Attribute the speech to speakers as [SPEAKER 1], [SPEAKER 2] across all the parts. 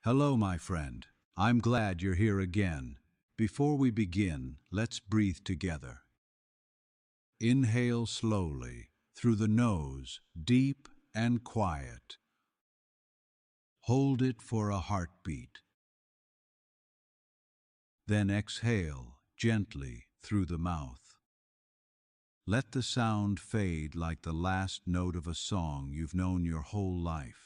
[SPEAKER 1] Hello, my friend. I'm glad you're here again. Before we begin, let's breathe together. Inhale slowly, through the nose, deep and quiet. Hold it for a heartbeat. Then exhale, gently, through the mouth. Let the sound fade like the last note of a song you've known your whole life.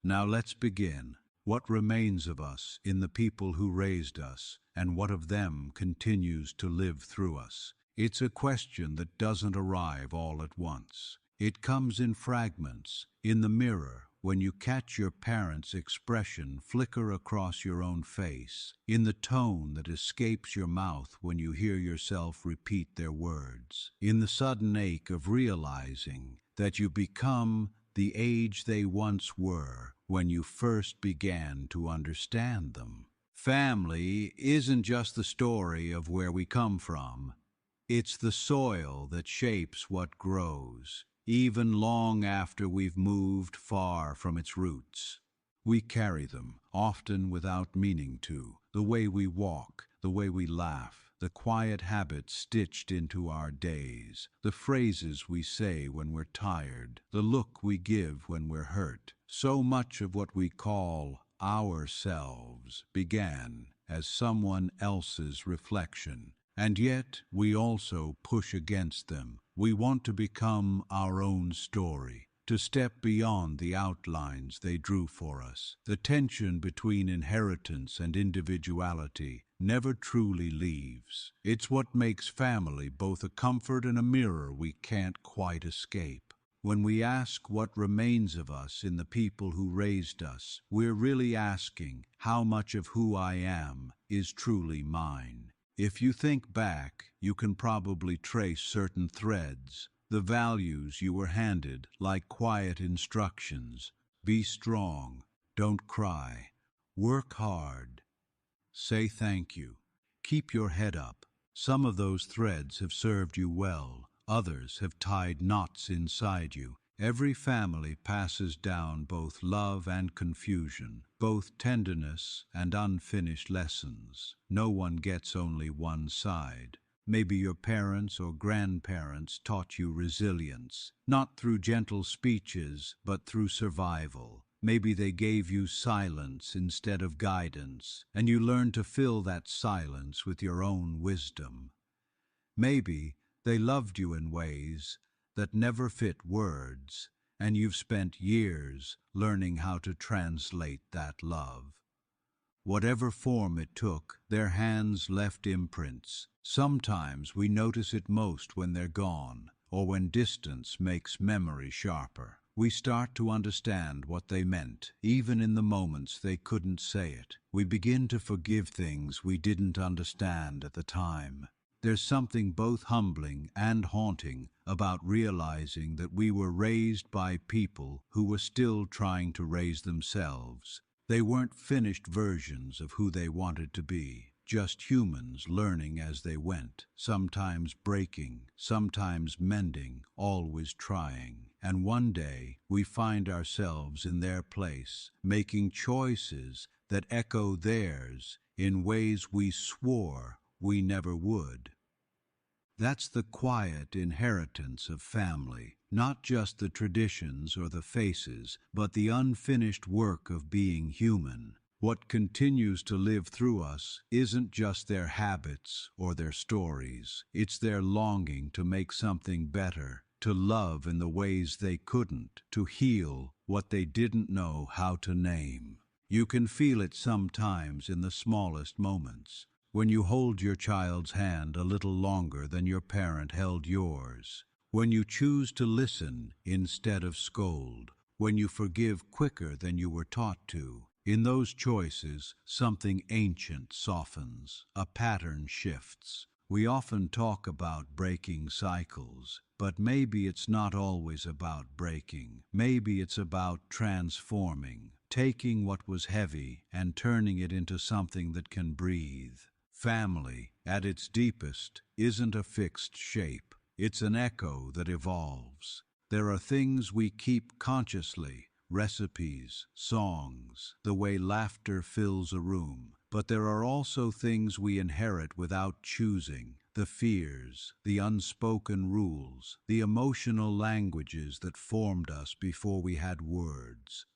[SPEAKER 1] Now let's begin. What remains of us in the people who raised us, and what of them continues to live through us? It's a question that doesn't arrive all at once. It comes in fragments, in the mirror, when you catch your parents' expression flicker across your own face, in the tone that escapes your mouth when you hear yourself repeat their words, in the sudden ache of realizing that you become the age they once were when you first began to understand them. Family isn't just the story of where we come from. It's the soil that shapes what grows, even long after we've moved far from its roots. We carry them, often without meaning to, the way we walk, the way we laugh, the quiet habits stitched into our days, the phrases we say when we're tired, the look we give when we're hurt. So much of what we call ourselves began as someone else's reflection, and yet we also push against them. We want to become our own story, to step beyond the outlines they drew for us. The tension between inheritance and individuality never truly leaves. It's what makes family both a comfort and a mirror we can't quite escape. When we ask what remains of us in the people who raised us, we're really asking how much of who I am is truly mine. If you think back, you can probably trace certain threads, the values you were handed like quiet instructions. Be strong, don't cry, work hard, say thank you, keep your head up. Some of those threads have served you well, others have tied knots inside you. Every family passes down both love and confusion, both tenderness and unfinished lessons. No one gets only one side. Maybe your parents or grandparents taught you resilience, not through gentle speeches, but through survival. Maybe they gave you silence instead of guidance, and you learned to fill that silence with your own wisdom. Maybe they loved you in ways that never fit words, and you've spent years learning how to translate that love. Whatever form it took, their hands left imprints. Sometimes we notice it most when they're gone, or when distance makes memory sharper. We start to understand what they meant, even in the moments they couldn't say it. We begin to forgive things we didn't understand at the time. There's something both humbling and haunting about realizing that we were raised by people who were still trying to raise themselves. They weren't finished versions of who they wanted to be, just humans learning as they went, sometimes breaking, sometimes mending, always trying. And one day we find ourselves in their place, making choices that echo theirs in ways we swore we never would. That's the quiet inheritance of family, not just the traditions or the faces, but the unfinished work of being human. What continues to live through us isn't just their habits or their stories. It's their longing to make something better, to love in the ways they couldn't, to heal what they didn't know how to name. You can feel it sometimes in the smallest moments. When you hold your child's hand a little longer than your parent held yours, when you choose to listen instead of scold, when you forgive quicker than you were taught to, in those choices, something ancient softens, a pattern shifts. We often talk about breaking cycles, but maybe it's not always about breaking. Maybe it's about transforming, taking what was heavy and turning it into something that can breathe. Family, at its deepest, isn't a fixed shape. It's an echo that evolves. There are things we keep consciously, recipes, songs, the way laughter fills a room. But there are also things we inherit without choosing: the fears, the unspoken rules, the emotional languages that formed us before we had words.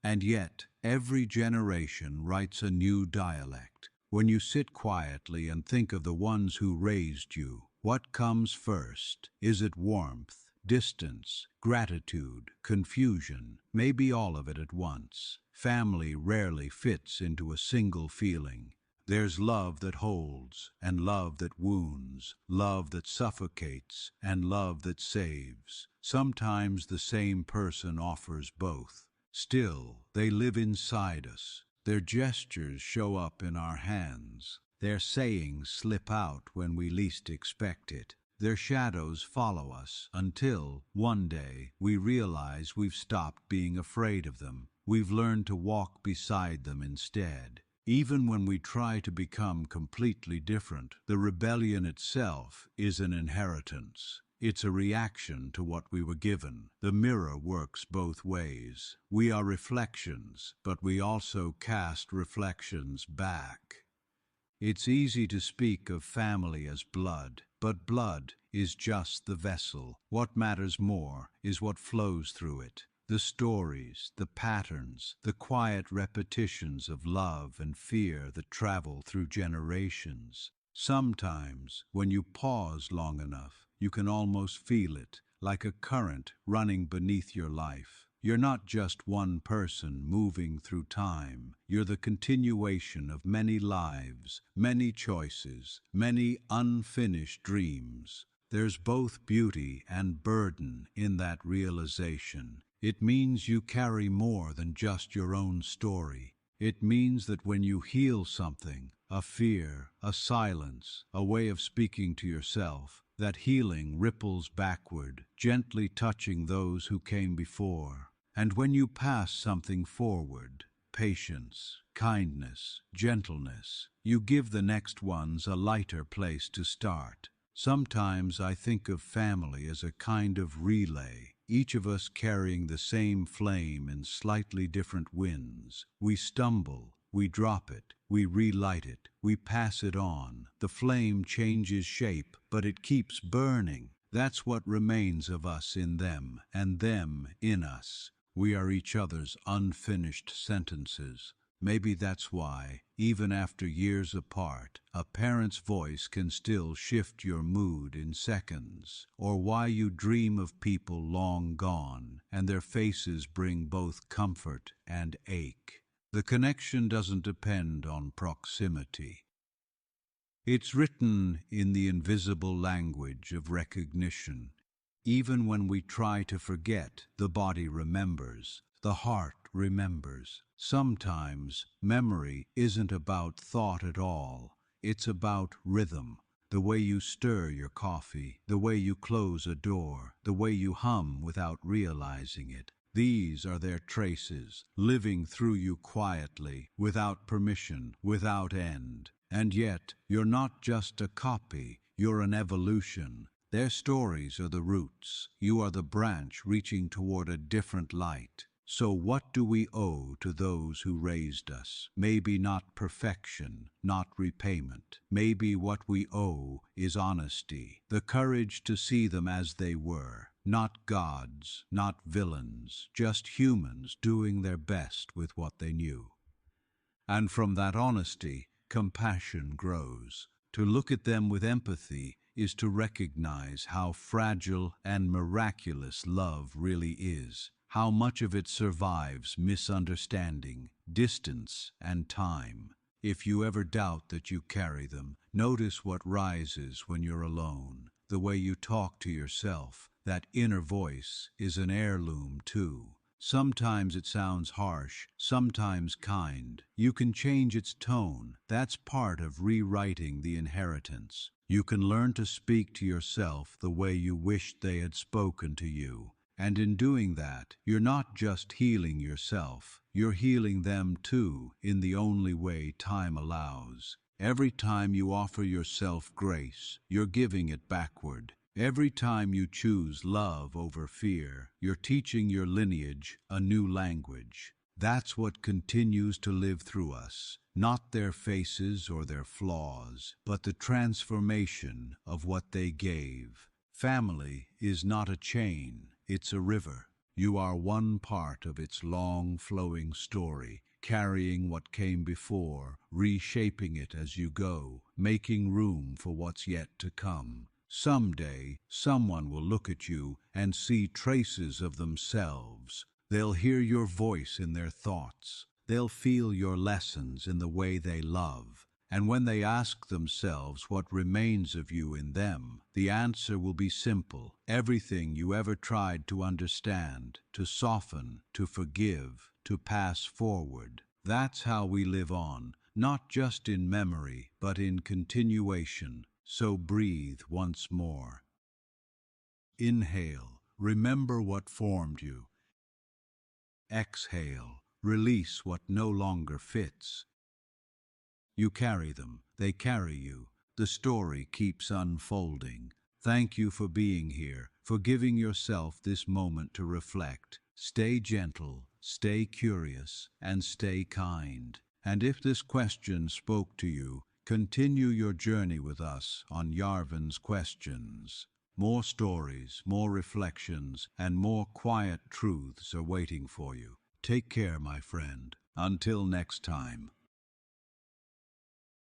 [SPEAKER 1] And yet, every generation writes a new dialect. When you sit quietly and think of the ones who raised you, what comes first? Is it warmth, distance, gratitude, confusion? Maybe all of it at once. Family rarely fits into a single feeling. There's love that holds, and love that wounds, love that suffocates, and love that saves. Sometimes the same person offers both. Still, they live inside us. Their gestures show up in our hands. Their sayings slip out when we least expect it. Their shadows follow us until, one day, we realize we've stopped being afraid of them. We've learned to walk beside them instead. Even when we try to become completely different, the rebellion itself is an inheritance. It's a reaction to what we were given. The mirror works both ways. We are reflections, but we also cast reflections back. It's easy to speak of family as blood, but blood is just the vessel. What matters more is what flows through it. The stories, the patterns, the quiet repetitions of love and fear that travel through generations. Sometimes, when you pause long enough, you can almost feel it, like a current running beneath your life. You're not just one person moving through time. You're the continuation of many lives, many choices, many unfinished dreams. There's both beauty and burden in that realization. It means you carry more than just your own story. It means that when you heal something, a fear, a silence, a way of speaking to yourself, that healing ripples backward, gently touching those who came before. And when you pass something forward, patience, kindness, gentleness, you give the next ones a lighter place to start. Sometimes I think of family as a kind of relay, each of us carrying the same flame in slightly different winds. We stumble, we drop it, we relight it, we pass it on. The flame changes shape, but it keeps burning. That's what remains of us in them, and them in us. We are each other's unfinished sentences. Maybe that's why, even after years apart, a parent's voice can still shift your mood in seconds, or why you dream of people long gone, and their faces bring both comfort and ache. The connection doesn't depend on proximity. It's written in the invisible language of recognition. Even when we try to forget, the body remembers, the heart remembers. Sometimes memory isn't about thought at all. It's about rhythm. The way you stir your coffee, the way you close a door, the way you hum without realizing it. These are their traces, living through you quietly, without permission, without end. And yet, you're not just a copy, you're an evolution. Their stories are the roots. You are the branch reaching toward a different light. So what do we owe to those who raised us? Maybe not perfection, not repayment. Maybe what we owe is honesty, the courage to see them as they were. Not gods, not villains, just humans doing their best with what they knew. And from that honesty, compassion grows. To look at them with empathy is to recognize how fragile and miraculous love really is, how much of it survives misunderstanding, distance, and time. If you ever doubt that you carry them, notice what rises when you're alone. The way you talk to yourself, that inner voice, is an heirloom too. Sometimes it sounds harsh, sometimes kind. You can change its tone. That's part of rewriting the inheritance. You can learn to speak to yourself the way you wished they had spoken to you. And in doing that, you're not just healing yourself, you're healing them too, in the only way time allows. Every time you offer yourself grace, you're giving it backward. Every time you choose love over fear, you're teaching your lineage a new language. That's what continues to live through us, not their faces or their flaws, but the transformation of what they gave. Family is not a chain, it's a river. You are one part of its long, flowing story, carrying what came before, reshaping it as you go, making room for what's yet to come. Someday, someone will look at you and see traces of themselves. They'll hear your voice in their thoughts. They'll feel your lessons in the way they love. And when they ask themselves what remains of you in them, the answer will be simple. Everything you ever tried to understand, to soften, to forgive, to pass forward. That's how we live on, not just in memory, but in continuation. So breathe once more. Inhale, remember what formed you. Exhale, release what no longer fits. You carry them, they carry you. The story keeps unfolding. Thank you for being here, for giving yourself this moment to reflect. Stay gentle, stay curious, and stay kind. And if this question spoke to you, continue your journey with us on Yarven's Questions. More stories, more reflections, and more quiet truths are waiting for you. Take care, my friend. Until next time.